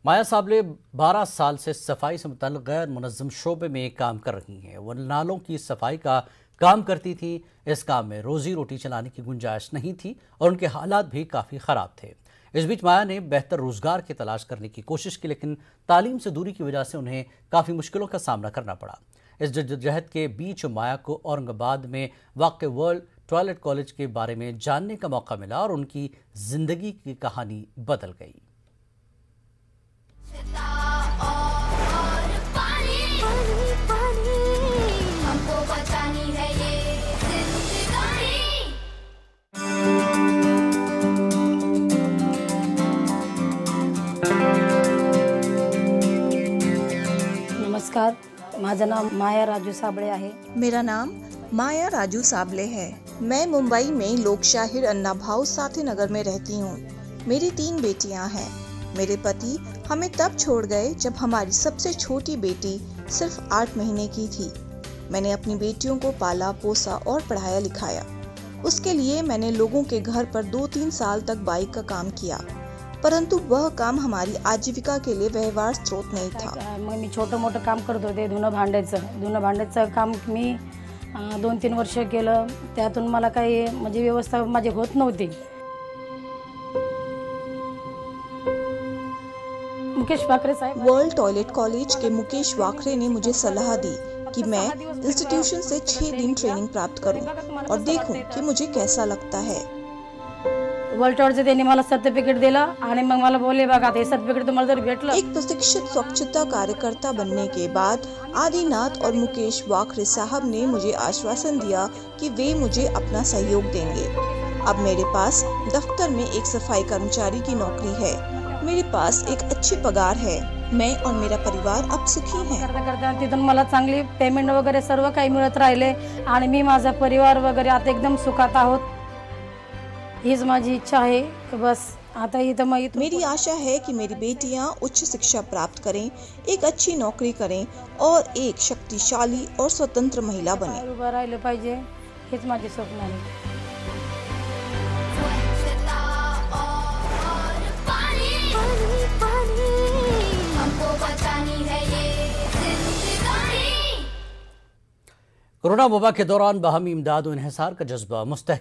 माया साबले 12 साल से सफाई से मुतल्लिक़ गैर मुनज़्ज़म शोबे में काम कर रही हैं। वह नालों की सफाई का काम करती थी। इस काम में रोजी रोटी चलाने की गुंजाइश नहीं थी और उनके हालात भी काफ़ी ख़राब थे। इस बीच माया ने बेहतर रोज़गार की तलाश करने की कोशिश की, लेकिन तालीम से दूरी की वजह से उन्हें काफ़ी मुश्किलों का सामना करना पड़ा। इस जद्दोजहद के बीच माया को औरंगाबाद में वाक़ वर्ल्ड टॉयलेट कॉलेज के बारे में जानने का मौका मिला और उनकी ज़िंदगी की कहानी बदल गई। नमस्कार, माझं नाव माया राजू साबळे आहे। मेरा नाम माया राजू साबले है। मैं मुंबई में लोकशाहीर अन्ना भाऊ साथी नगर में रहती हूँ। मेरी 3 बेटियाँ हैं। मेरे पति हमें तब छोड़ गए जब हमारी सबसे छोटी बेटी सिर्फ 8 महीने की थी। मैंने अपनी बेटियों को पाला पोसा और पढ़ाया लिखाया। उसके लिए मैंने लोगों के घर पर 2-3 साल तक बाइक का काम किया, परंतु वह काम हमारी आजीविका के लिए व्यवहार स्रोत नहीं था। मग मी छोटं मोठं काम करत होते, धुणं भांड्याचं काम मी 2-3 वर्ष केलं। त्यातून मला काही म्हणजे व्यवस्था माझी होत नव्हती। मुकेश वाकरे साहब वर्ल्ड टॉयलेट कॉलेज के मुकेश वाकरे ने मुझे सलाह दी कि मैं इंस्टीट्यूशन से 6 दिन ट्रेनिंग प्राप्त करूं और देखूं कि मुझे कैसा लगता है। वर्ल्ड टॉयलेटचं त्यांनी मला सर्टिफिकेट दिलं आणि मग मला बोलले बघा आता हे सर्टिफिकेट तुम्हाला जर भेटलं। एक प्रशिक्षित स्वच्छता कार्यकर्ता बनने के बाद आदिनाथ और मुकेश वाकरे साहब ने मुझे आश्वासन दिया कि वे मुझे अपना सहयोग देंगे। अब मेरे पास दफ्तर में एक सफाई कर्मचारी की नौकरी है। मेरे पास एक अच्छी पगार है। मैं और मेरा परिवार अब सुखी हैं। करता तिथून मला चांगली पेमेंट वगैरे सर्व काही मिळत राहिले आणि मी माझा परिवार वगैरे आता एकदम सुखात आहोत। हीच माझी इच्छा है कि बस आता इथं मग मेरी आशा है कि मेरी बेटियां उच्च शिक्षा प्राप्त करें, एक अच्छी नौकरी करें और एक शक्तिशाली और स्वतंत्र महिला बने। उभं राहिलं पाहिजे, हेच माझे स्वप्न आहे। कोरोना वबा के दौरान बाहमी इमदाद और इन्हिसार का जज्बा मुस्तहकम